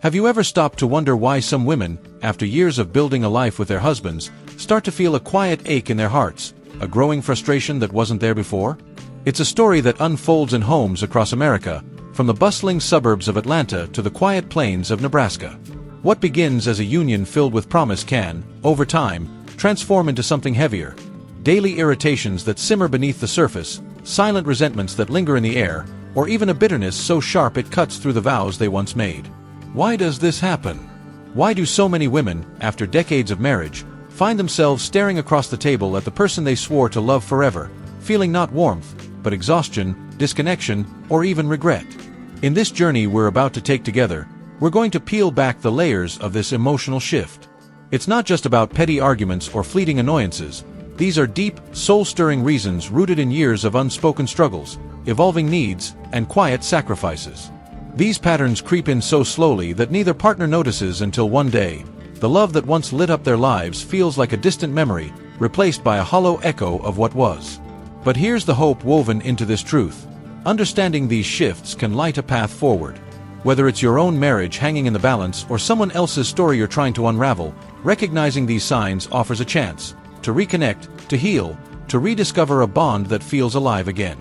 Have you ever stopped to wonder why some women, after years of building a life with their husbands, start to feel a quiet ache in their hearts, a growing frustration that wasn't there before? It's a story that unfolds in homes across America, from the bustling suburbs of Atlanta to the quiet plains of Nebraska. What begins as a union filled with promise can, over time, transform into something heavier. Daily irritations that simmer beneath the surface, silent resentments that linger in the air, or even a bitterness so sharp it cuts through the vows they once made. Why does this happen? Why do so many women, after decades of marriage, find themselves staring across the table at the person they swore to love forever, feeling not warmth, but exhaustion, disconnection, or even regret? In this journey we're about to take together, we're going to peel back the layers of this emotional shift. It's not just about petty arguments or fleeting annoyances. These are deep, soul-stirring reasons rooted in years of unspoken struggles, evolving needs, and quiet sacrifices. These patterns creep in so slowly that neither partner notices until one day, the love that once lit up their lives feels like a distant memory, replaced by a hollow echo of what was. But here's the hope woven into this truth. Understanding these shifts can light a path forward. Whether it's your own marriage hanging in the balance or someone else's story you're trying to unravel, recognizing these signs offers a chance to reconnect, to heal, to rediscover a bond that feels alive again.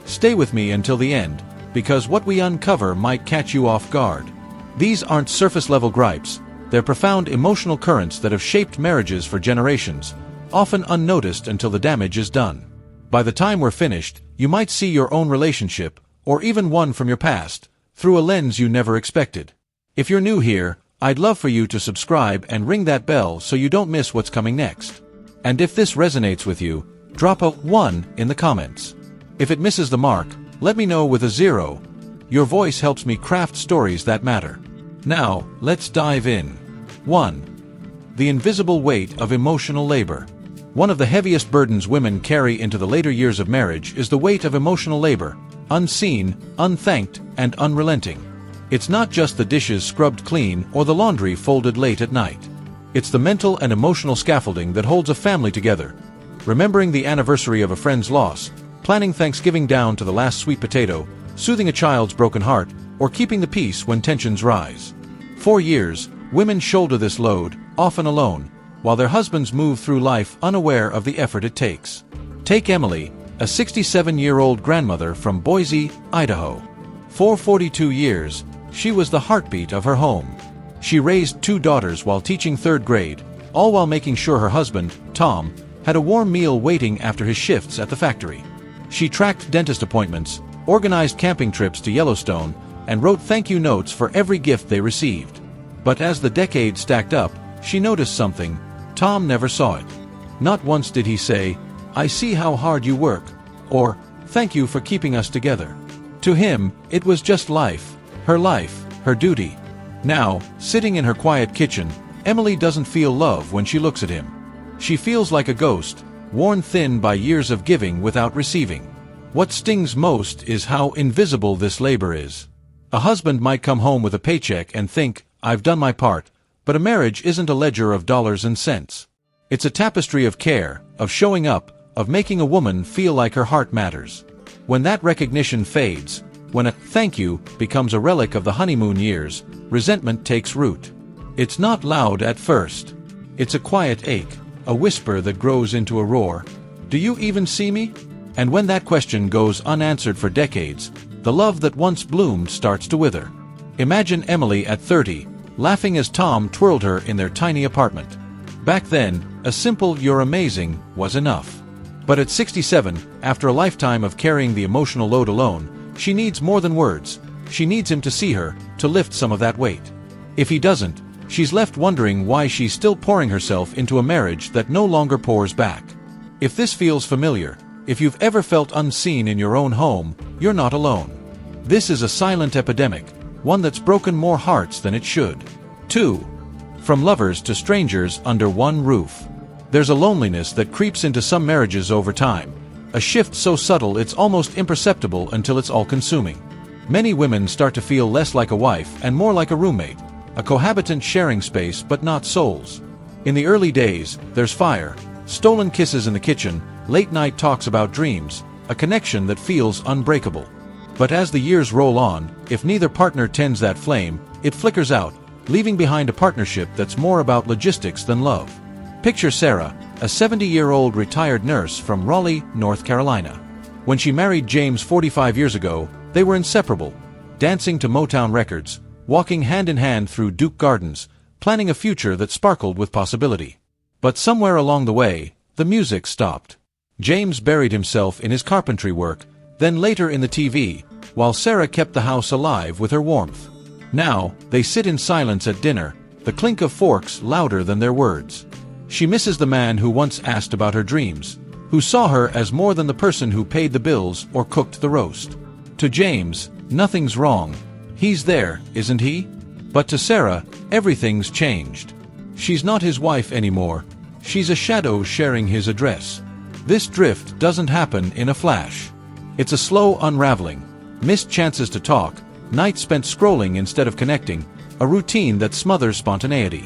Stay with me until the end, because what we uncover might catch you off guard. These aren't surface-level gripes, they're profound emotional currents that have shaped marriages for generations, often unnoticed until the damage is done. By the time we're finished, you might see your own relationship, or even one from your past, through a lens you never expected. If you're new here, I'd love for you to subscribe and ring that bell so you don't miss what's coming next. And if this resonates with you, drop a 1 in the comments. If it misses the mark, let me know with a 0. Your voice helps me craft stories that matter. Now, let's dive in. 1. The invisible weight of emotional labor. One of the heaviest burdens women carry into the later years of marriage is the weight of emotional labor, unseen, unthanked, and unrelenting. It's not just the dishes scrubbed clean or the laundry folded late at night. It's the mental and emotional scaffolding that holds a family together. Remembering the anniversary of a friend's loss, planning Thanksgiving down to the last sweet potato, soothing a child's broken heart, or keeping the peace when tensions rise. For years, women shoulder this load, often alone, while their husbands move through life unaware of the effort it takes. Take Emily, a 67-year-old grandmother from Boise, Idaho. For 42 years, she was the heartbeat of her home. She raised 2 daughters while teaching 3rd grade, all while making sure her husband, Tom, had a warm meal waiting after his shifts at the factory. She tracked dentist appointments, organized camping trips to Yellowstone, and wrote thank you notes for every gift they received. But as the decades stacked up, she noticed something. Tom never saw it. Not once did he say, "I see how hard you work," or "Thank you for keeping us together." To him, it was just life, her duty. Now, sitting in her quiet kitchen, Emily doesn't feel love when she looks at him. She feels like a ghost, worn thin by years of giving without receiving. What stings most is how invisible this labor is. A husband might come home with a paycheck and think, "I've done my part," but a marriage isn't a ledger of dollars and cents. It's a tapestry of care, of showing up, of making a woman feel like her heart matters. When that recognition fades, when a "thank you" becomes a relic of the honeymoon years, resentment takes root. It's not loud at first. It's a quiet ache, a whisper that grows into a roar. "Do you even see me?" And when that question goes unanswered for decades, the love that once bloomed starts to wither. Imagine Emily at 30, laughing as Tom twirled her in their tiny apartment. Back then, a simple "you're amazing" was enough. But at 67, after a lifetime of carrying the emotional load alone, she needs more than words. She needs him to see her, to lift some of that weight. If he doesn't, she's left wondering why she's still pouring herself into a marriage that no longer pours back. If this feels familiar, if you've ever felt unseen in your own home, you're not alone. This is a silent epidemic, one that's broken more hearts than it should. 2. From lovers to strangers under one roof. There's a loneliness that creeps into some marriages over time, a shift so subtle it's almost imperceptible until it's all-consuming. Many women start to feel less like a wife and more like a roommate, a cohabitant sharing space but not souls. In the early days, there's fire, stolen kisses in the kitchen, late-night talks about dreams, a connection that feels unbreakable. But as the years roll on, if neither partner tends that flame, it flickers out, leaving behind a partnership that's more about logistics than love. Picture Sarah, a 70-year-old retired nurse from Raleigh, North Carolina. When she married James 45 years ago, they were inseparable, dancing to Motown records, walking hand in hand through Duke Gardens, planning a future that sparkled with possibility. But somewhere along the way, the music stopped. James buried himself in his carpentry work, then later in the TV, while Sarah kept the house alive with her warmth. Now, they sit in silence at dinner, the clink of forks louder than their words. She misses the man who once asked about her dreams, who saw her as more than the person who paid the bills or cooked the roast. To James, nothing's wrong. He's there, isn't he? But to Sarah, everything's changed. She's not his wife anymore. She's a shadow sharing his address. This drift doesn't happen in a flash. It's a slow unraveling. Missed chances to talk, nights spent scrolling instead of connecting, a routine that smothers spontaneity.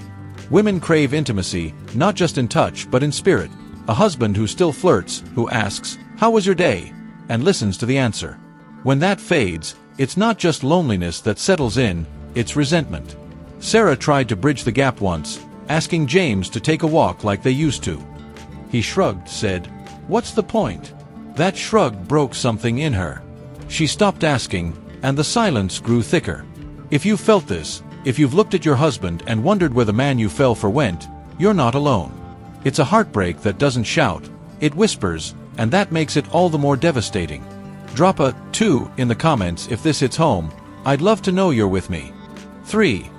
Women crave intimacy, not just in touch but in spirit. A husband who still flirts, who asks, "How was your day?" and listens to the answer. When that fades, it's not just loneliness that settles in, it's resentment. Sarah tried to bridge the gap once, asking James to take a walk like they used to. He shrugged, said, "What's the point?" That shrug broke something in her. She stopped asking, and the silence grew thicker. If you felt this, if you've looked at your husband and wondered where the man you fell for went, you're not alone. It's a heartbreak that doesn't shout, it whispers, and that makes it all the more devastating. Drop a 2 in the comments if this hits home. I'd love to know you're with me. 3.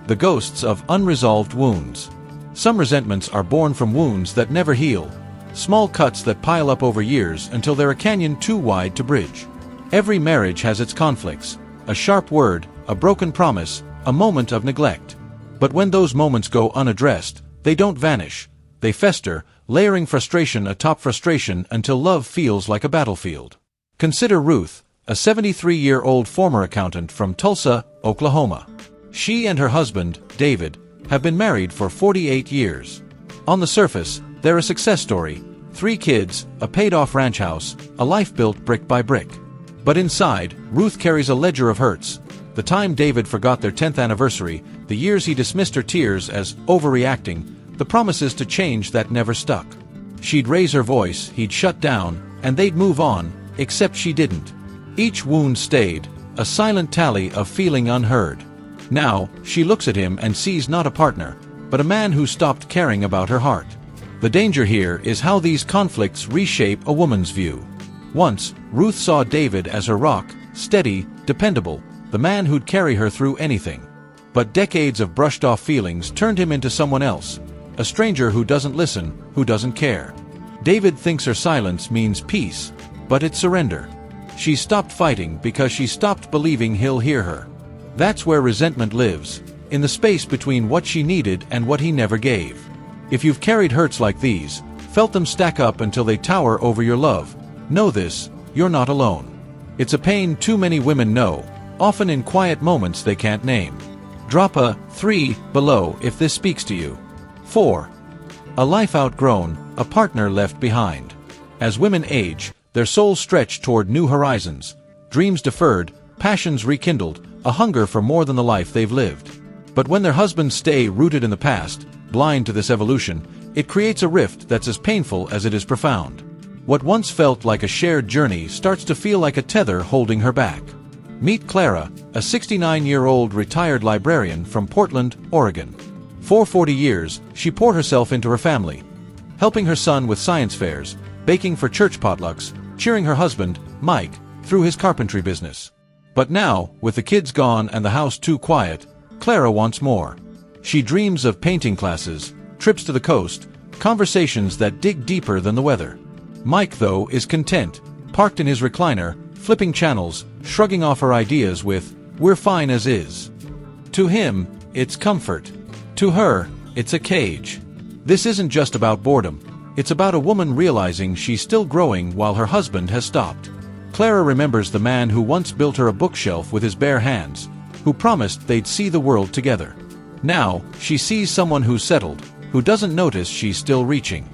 The ghosts of unresolved wounds. Some resentments are born from wounds that never heal, small cuts that pile up over years until they're a canyon too wide to bridge. Every marriage has its conflicts, a sharp word, a broken promise, a moment of neglect. But when those moments go unaddressed, they don't vanish. They fester, layering frustration atop frustration until love feels like a battlefield. Consider Ruth, a 73-year-old former accountant from Tulsa, Oklahoma. She and her husband, David, have been married for 48 years. On the surface, they're a success story: 3 kids, a paid-off ranch house, a life built brick by brick. But inside, Ruth carries a ledger of hurts. The time David forgot their 10th anniversary, the years he dismissed her tears as overreacting, the promises to change that never stuck. She'd raise her voice, he'd shut down, and they'd move on, except she didn't. Each wound stayed, a silent tally of feeling unheard. Now, she looks at him and sees not a partner, but a man who stopped caring about her heart. The danger here is how these conflicts reshape a woman's view. Once, Ruth saw David as her rock, steady, dependable, the man who'd carry her through anything. But decades of brushed-off feelings turned him into someone else, a stranger who doesn't listen, who doesn't care. David thinks her silence means peace, but it's surrender. She stopped fighting because she stopped believing he'll hear her. That's where resentment lives, in the space between what she needed and what he never gave. If you've carried hurts like these, felt them stack up until they tower over your love, know this: you're not alone. It's a pain too many women know, often in quiet moments they can't name. Drop a 3 below if this speaks to you. 4. A life outgrown, a partner left behind. As women age, their souls stretch toward new horizons, dreams deferred, passions rekindled, a hunger for more than the life they've lived. But when their husbands stay rooted in the past, blind to this evolution, it creates a rift that's as painful as it is profound. What once felt like a shared journey starts to feel like a tether holding her back. Meet Clara, a 69-year-old retired librarian from Portland, Oregon. For 40 years, she poured herself into her family, helping her son with science fairs, baking for church potlucks, cheering her husband, Mike, through his carpentry business. But now, with the kids gone and the house too quiet, Clara wants more. She dreams of painting classes, trips to the coast, conversations that dig deeper than the weather. Mike, though, is content, parked in his recliner, flipping channels, shrugging off her ideas with, "We're fine as is." To him, it's comfort. To her, it's a cage. This isn't just about boredom. It's about a woman realizing she's still growing while her husband has stopped. Clara remembers the man who once built her a bookshelf with his bare hands, who promised they'd see the world together. Now, she sees someone who's settled, who doesn't notice she's still reaching.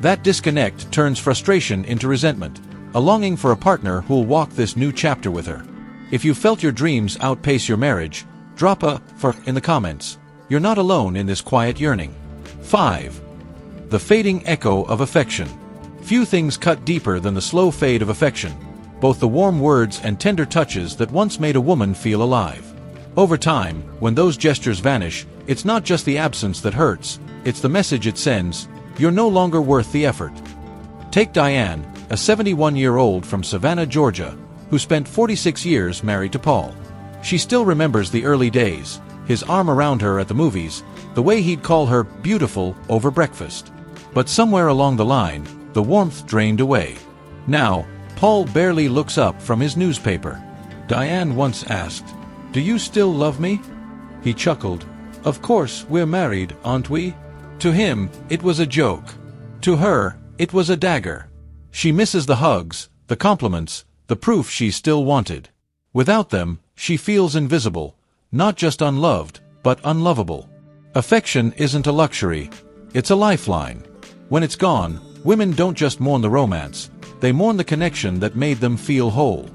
That disconnect turns frustration into resentment, a longing for a partner who'll walk this new chapter with her. If you felt your dreams outpace your marriage, drop a 4 in the comments. you're not alone in this quiet yearning. 5. The fading echo of affection. Few things cut deeper than the slow fade of affection, both the warm words and tender touches that once made a woman feel alive. Over time, when those gestures vanish, it's not just the absence that hurts, it's the message it sends: you're no longer worth the effort. Take Diane, a 71-year-old from Savannah, Georgia, who spent 46 years married to Paul. She still remembers the early days, his arm around her at the movies, the way he'd call her beautiful over breakfast. But somewhere along the line, the warmth drained away. Now, Paul barely looks up from his newspaper. Diane once asked, "Do you still love me?" He chuckled. "Of course, we're married, aren't we?" To him, it was a joke. To her, it was a dagger. She misses the hugs, the compliments, the proof she still wanted. Without them, she feels invisible, not just unloved, but unlovable. Affection isn't a luxury, it's a lifeline. When it's gone, women don't just mourn the romance, they mourn the connection that made them feel whole.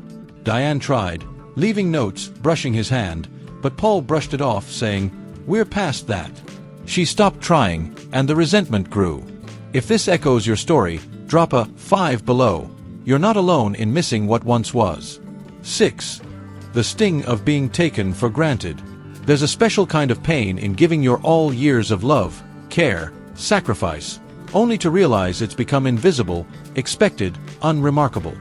Diane tried, leaving notes, brushing his hand, but Paul brushed it off, saying, "We're past that." She stopped trying, and the resentment grew. If this echoes your story, drop a 5 below. You're not alone in missing what once was. 6. The sting of being taken for granted. There's a special kind of pain in giving your all years of love, care, sacrifice, only to realize it's become invisible, expected, unremarkable.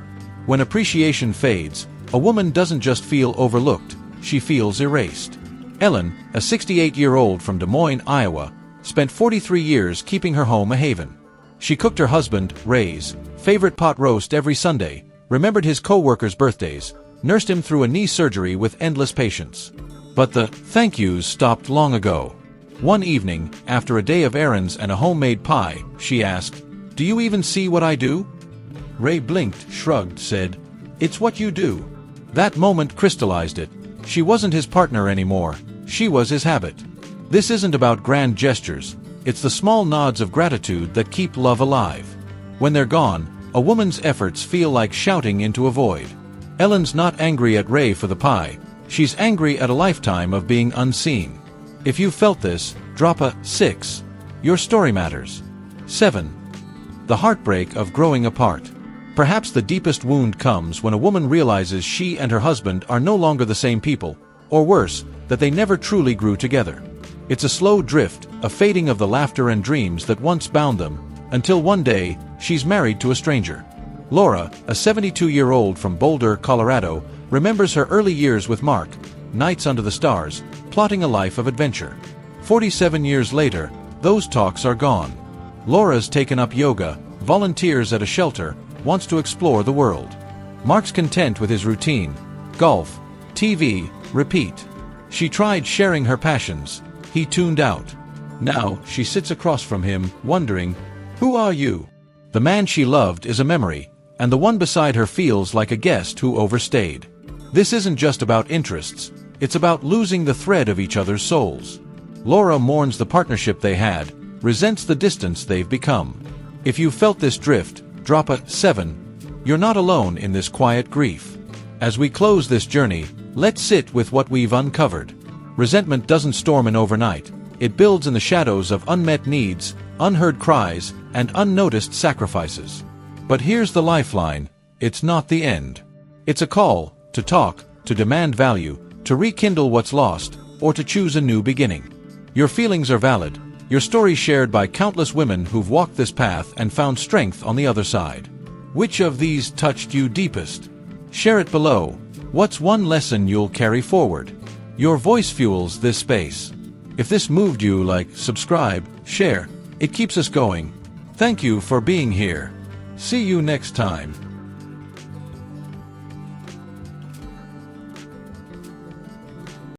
When appreciation fades, a woman doesn't just feel overlooked, she feels erased. Ellen, a 68-year-old from Des Moines, Iowa, spent 43 years keeping her home a haven. She cooked her husband, Ray's, favorite pot roast every Sunday, remembered his co-workers' birthdays, nursed him through a knee surgery with endless patience. But the thank yous stopped long ago. One evening, after a day of errands and a homemade pie, she asked, "Do you even see what I do?" Ray blinked, shrugged, said, "It's what you do." That moment crystallized it. She wasn't his partner anymore, she was his habit. This isn't about grand gestures, it's the small nods of gratitude that keep love alive. When they're gone, a woman's efforts feel like shouting into a void. Ellen's not angry at Ray for the pie, she's angry at a lifetime of being unseen. If you felt this, drop a 6. Your story matters. 7. The heartbreak of growing apart. Perhaps the deepest wound comes when a woman realizes she and her husband are no longer the same people, or worse, that they never truly grew together. It's a slow drift, a fading of the laughter and dreams that once bound them, until one day, she's married to a stranger. Laura, a 72-year-old from Boulder, Colorado, remembers her early years with Mark, nights under the stars, plotting a life of adventure. 47 years later, those talks are gone. Laura's taken up yoga, volunteers at a shelter, wants to explore the world. Mark's content with his routine: golf, TV, repeat. She tried sharing her passions. He tuned out. Now, she sits across from him, wondering, who are you? The man she loved is a memory, and the one beside her feels like a guest who overstayed. This isn't just about interests, it's about losing the thread of each other's souls. Laura mourns the partnership they had, resents the distance they've become. If you felt this drift, drop a 7. You're not alone in this quiet grief. As we close this journey, let's sit with what we've uncovered. Resentment doesn't storm in overnight. It builds in the shadows of unmet needs, unheard cries, and unnoticed sacrifices. But here's the lifeline: it's not the end. It's a call to talk, to demand value, to rekindle what's lost, or to choose a new beginning. Your feelings are valid. Your story shared by countless women who've walked this path and found strength on the other side. Which of these touched you deepest? Share it below. What's one lesson you'll carry forward? Your voice fuels this space. If this moved you, like, subscribe, share. It keeps us going. Thank you for being here. See you next time.